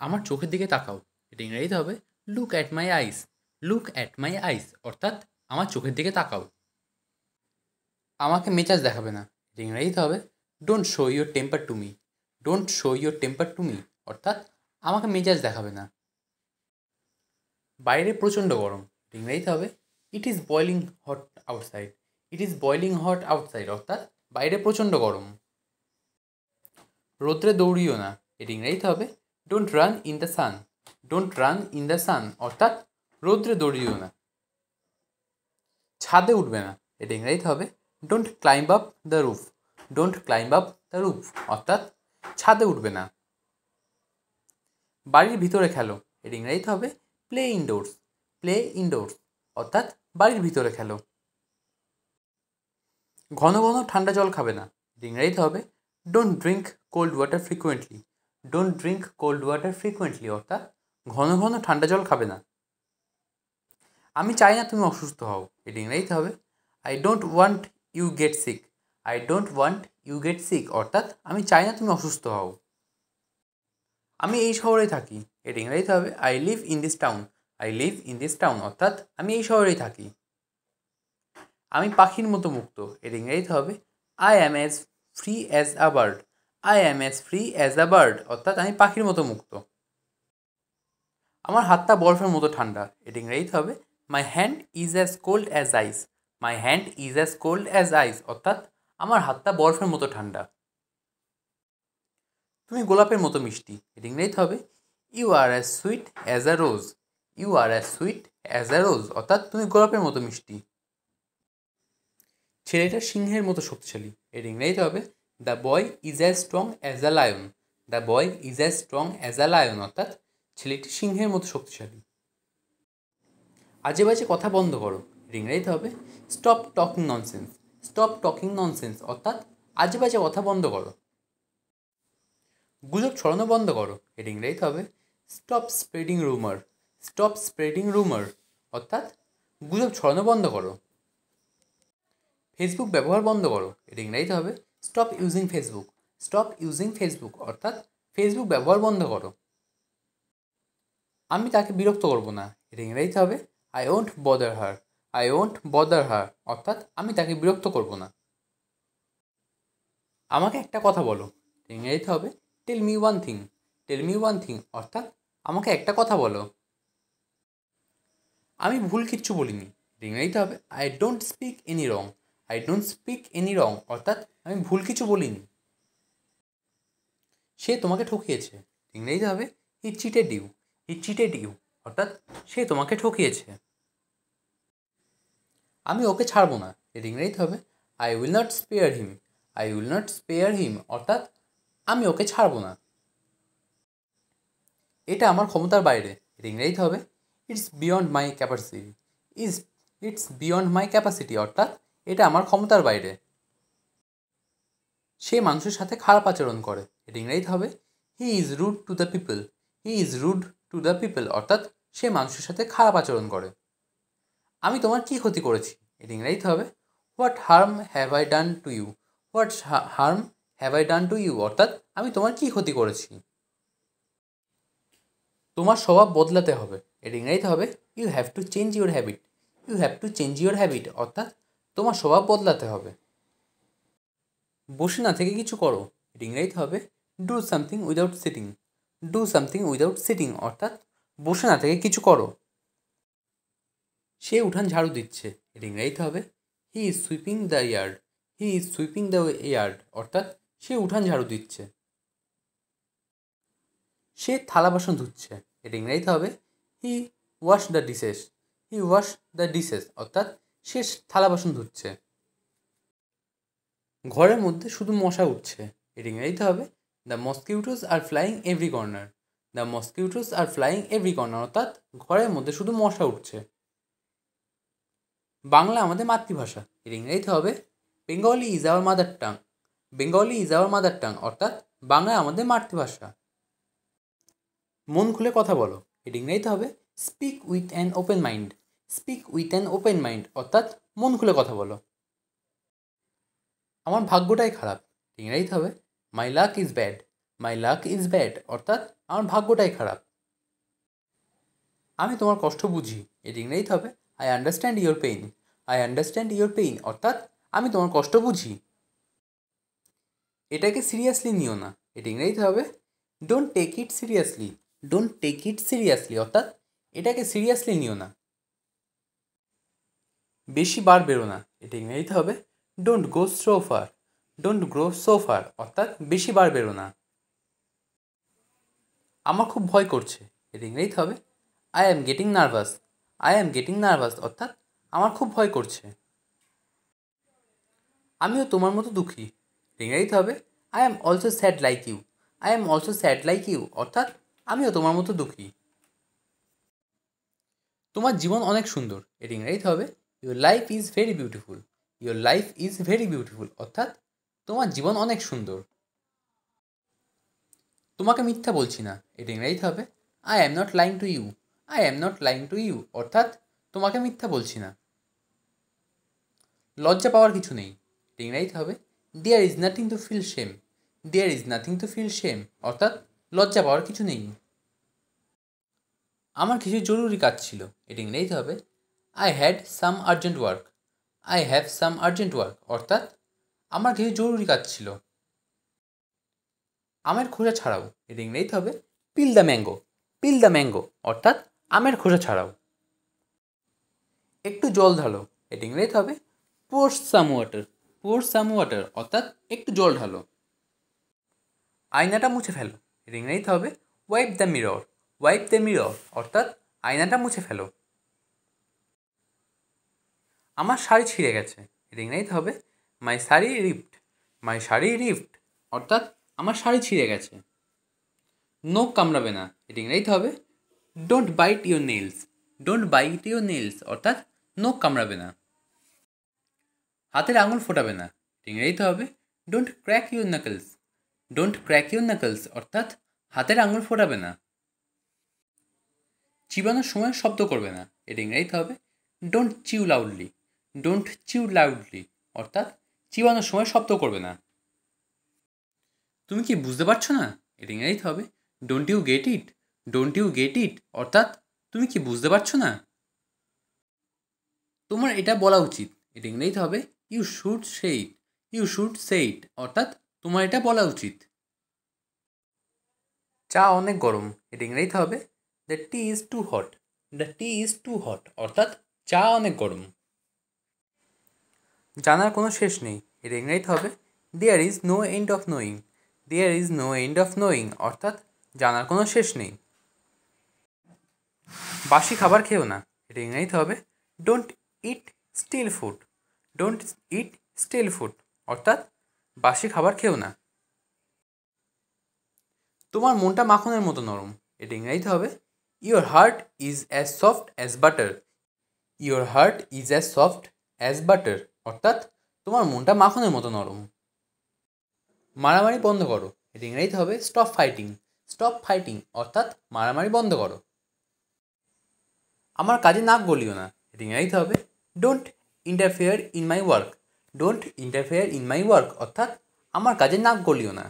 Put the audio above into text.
আমার চোখের দিকে তাকাও, এটা ইংরেজিতে হবে look at my eyes. Look at my eyes অর্থাৎ আমার চোখের দিকে তাকাও। আমাকে মেজাজ দেখাবে না, এটা ইংরেজিতে হবে don't show your temper to me. Don't show your temper to me অর্থাৎ আমাকে মেজাজ দেখাবে না। বাইরে প্রচণ্ড গরম, এটা ইংরেজিতে হবে it is boiling hot outside. It is boiling hot outside অর্থাৎ বাইরে প্রচণ্ড গরম। রোদ্রে দৌড়িও না, এটা ইংরেজিতে হবে don't run in the sun. Don't run in the sun অর্থাৎ রোদ্রে দৌড়িও না। ছাদে উঠবে না, এটা ইংরেজিতে হবে don't climb up the roof. Don't climb up the roof অর্থাৎ ছাদে উঠবে না। বাড়ির ভিতরে খেলো, এটা ইংরেজিতে হবে প্লে ইনডোরস। প্লে ইনডোরস অর্থাৎ বাড়ির ভিতরে খেলো। ঘন ঘন ঠান্ডা জল খাবে না, এটা ইংরেজিতে হবে don't drink cold water frequently. Don't drink cold water frequently অর্থাৎ ঘন ঘন ঠান্ডা জল খাবে না। আমি চাই না তুমি অসুস্থ হও, এটা ইংরেজিতে হবে I don't want you get sick. I don't want you get sick অর্থাৎ আমি চাই না তুমি অসুস্থ হও। আমি এই শহরেই থাকি, এটা ইংরেজিতে হবে I live in this town. I live in this town অর্থাৎ আমি এই শহরেই থাকি। আমি পাখির মতো মুক্ত, এটা ইংরেজিতে হবে I am as free as a bird. I am as free as a bird অর্থাৎ আমি পাখির মতো মুক্ত। আমার হাতটা বরফের মতো ঠান্ডা, এটা ইংরেজিতে হবে my hand is as cold as ice. My hand is as cold as ice অর্থাৎ আমার হাতটা বরফের মতো ঠান্ডা। তুমি গোলাপের মতো মিষ্টি, এটা ইংরেজিতে হবে you are as sweet as a rose. You are as sweet as a rose অর্থাৎ তুমি গোলাপের মতো মিষ্টি। ছেলেটা সিংহের মতো শক্তিশালী, এটা ইংরেজিতে হবে the boy is as strong as a lion. The boy is as strong as a lion অর্থাৎ ছেলেটি সিংহের মতো শক্তিশালী। আজে বাজে কথা বন্ধ করো, এটা ইংরেজিতে হবে stop talking nonsense. Stop talking nonsense অর্থাৎ আজে বাজে কথা বন্ধ করো। গুজব ছড়ানো বন্ধ করো, এটা ইংরেজিতে হবে স্টপ স্প্রেডিং রুমার। স্টপ স্প্রেডিং রুমার অর্থাৎ গুজব ছড়ানো বন্ধ করো। ফেসবুক ব্যবহার বন্ধ করো, এটা ইংরেজিতে হবে stop using Facebook. Stop using Facebook অর্থাৎ ফেসবুক ব্যবহার বন্ধ করো। আমি তাকে বিরক্ত করব না, এটা ইংরেজিতে হবে I won't bother her. I won't bother her অর্থাৎ আমি তাকে বিরক্ত করব না। আমাকে একটা কথা বলো, ইংরেজিতে হবে tell me one thing. Tell me one thing অর্থাৎ আমাকে একটা কথা বলো। আমি ভুল কিচ্ছু বলিনি, ইংরেজিতে হবে I don't speak any wrong. I don't speak any wrong অর্থাৎ আমি ভুল কিছু বলিনি। সে তোমাকে ঠকিয়েছে, ইংরেজিতে হবে he cheated you. He cheated you অর্থাৎ সে তোমাকে ঠকিয়েছে। আমি ওকে ছাড়বো না, এর ইংরেজিতে হবে I will not spare him. I will not spare him অর্থাৎ আমি ওকে ছাড়বো না। এটা আমার ক্ষমতার বাইরে, এর ইংরেজিতে হবে it's beyond my capacity. Is it's beyond my capacity অর্থাৎ এটা আমার ক্ষমতার বাইরে। সে মানুষের সাথে খারাপ আচরণ করে, এটা ইংরেজিতে হবে he is rude to the people. He is rude to the people অর্থাৎ সে মানুষের সাথে খারাপ আচরণ করে। আমি তোমার কী ক্ষতি করেছি, এটা ইংরেজিতে হবে what harm have I done to you. What harm have I done to you অর্থাৎ আমি তোমার কী ক্ষতি করেছি। তোমার স্বভাব বদলাতে হবে, এটা ইংরেজিতে হবে you have to change your habit. You have to change your habit অর্থাৎ তোমার স্বভাব বদলাতে হবে। বসে না থেকে কিছু করো, এটা ইংরেজিতে হবে do something without sitting. Do something without sitting অর্থাৎ বসে না থেকে কিছু করো। সে উঠান ঝাড়ু দিচ্ছে, এটা ইংরেজিতে হবে he is sweeping the yard. He is sweeping the yard অর্থাৎ সে উঠান ঝাড়ু দিচ্ছে। সে থালা বাসন ধুচ্ছে, এটা ইংরেজিতে হবে he wash the dishes. He wash the dishes অর্থাৎ সে থালা বাসন ধুচ্ছে। ঘরের মধ্যে শুধু মশা উঠছে, এটা ইংরেজিতে হবে the মসকিউটোস are flying every corner. The মসকিউটোস are flying every corner অর্থাৎ ঘরের মধ্যে শুধু মশা উঠছে। বাংলা আমাদের মাতৃভাষা, এর ইংরেজিতে হবে Bengali is our mother tongue. Bengali is our mother tongue অর্থাৎ বাংলা আমাদের মাতৃভাষা। মন খুলে কথা বলো, এর ইংরেজিতে হবে speak with an open mind. Speak with an open mind অর্থাৎ মন খুলে কথা বলো। আমার ভাগ্যটাই খারাপ, ইংরেজিতে হবে my luck is bad. My luck is bad অর্থাৎ আমার ভাগ্যটাই খারাপ। আমি তোমার কষ্ট বুঝি, এটি ইংরেজিতে হবে I understand your pain. I understand your pain অর্থাৎ আমি তোমার কষ্ট বুঝি। এটাকে সিরিয়াসলি নিও না, এটি ইংরেজিতে হবে don't take it seriously. Don't take it seriously অর্থাৎ এটাকে সিরিয়াসলি নিও না। বেশি বার বেরো না, এটা ইংরেজিতে হবে don't go so far. Don't go so far অর্থাৎ বেশি বার বেরো না। আমার খুব ভয় করছে, এটা ইংরেজিতে হবে I am getting nervous. I am getting nervous অর্থাৎ আমার খুব ভয় করছে। আমিও তোমার মতো দুঃখী, ইংরেজিতে হবে I am also sad like you. I am also sad like you অর্থাৎ আমিও তোমার মতো দুঃখী। তোমার জীবন অনেক সুন্দর, এর ইংরেজিতে হবে your life is very beautiful. Your life is very beautiful অর্থাৎ তোমার জীবন অনেক সুন্দর। তোমাকে মিথ্যা বলছি না, এর ইংরেজিতে হবে I am not lying to you. I am not lying to you অর্থাৎ তোমাকে মিথ্যা বলছি না। লজ্জা পাওয়ার কিছু নেই, এর ইংরেজিতে হবে there is nothing to feel shame. There is nothing to feel shame অর্থাৎ লজ্জা পাওয়ার কিছু নেই। আমার কিছু জরুরি কাজ ছিল, এটি ইংরেজিতে হবে I had some urgent work. I have some urgent work অর্থাৎ আমার কিছু জরুরি কাজ ছিল। আমের খোসা ছাড়াও, এটি ইংরেজিতে হবে peel the mango. Peel the mango অর্থাৎ আমের খোসা ছাড়াও। একটু জল ঢালো, এটি ইংরেজিতে হবে পোর সাম ওয়াটার। পোর সাম ওয়াটার অর্থাৎ একটু জল ঢালো। আয়নাটা মুছে ফেলো, এটি ইংরেজিতে হবে wipe the mirror. Wipe the mirror অর্থাৎ আয়নাটা মুছে ফেলো। আমার শাড়ি ছিঁড়ে গেছে, এটি ইংরেজিতে হবে মাই শাড়ি রিপড। মাই শাড়ি রিপড অর্থাৎ আমার শাড়ি ছিঁড়ে গেছে। নখ কামড়াবে না, এটি ইংরেজিতে হবে don't bite your nails. Don't bite your nails অর্থাৎ নখ কামড়াবে না। হাতের আঙুল ফোটাবে না, এটি ইংরেজিতে হবে don't crack your knuckles. Don't crack your knuckles অর্থাৎ হাতের আঙুল ফোটাবে না। চিবানোর সময় শব্দ করবে না, এটি ইংরেজিতে হবে don't chew loudly. Don't chew loudly অর্থাৎ চিবানোর সময় শব্দ করবে না। তুমি কি বুঝতে পারছো না, এটি ইংরেজিতে হবে don't you get it. Don't you get it অর্থাৎ তুমি কি বুঝতে পারছো না। তোমার এটা বলা উচিত, এটি ইংরেজিতে হবে you should say it. You should say it অর্থাৎ তোমার এটা বলা উচিত। চা অনেক গরম, এটি ইংরেজিতে হবে the tea is too hot. The tea is too hot অর্থাৎ চা অনেক গরম। জানার কোনো শেষ নেই, এর ইংরেজিতে হবে there is no end of knowing. There is no end of knowing অর্থাৎ জানার কোনো শেষ নেই। বাসি খাবার খেও না, এটা ইংরেজিতে হবে don't eat stale food. Don't eat stale food অর্থাৎ বাসি খাবার খেও না। তোমার মনটা মাখনের মতো নরম, এটা ইংরেজিতে হবে your heart is as soft as butter. Your heart is as soft as butter অর্থাৎ তোমার মনটা মাখনের মতো নরম। মারামারি বন্ধ করো, এটা ইংরেজিতে হবে স্টপ ফাইটিং। স্টপ ফাইটিং অর্থাৎ মারামারি বন্ধ করো। আমার কাজে নাক গলিও না, এটা ইংরেজিতে হবে don't interfere in my work. Don't interfere in my work অর্থাৎ আমার কাজে নাক গলিও না।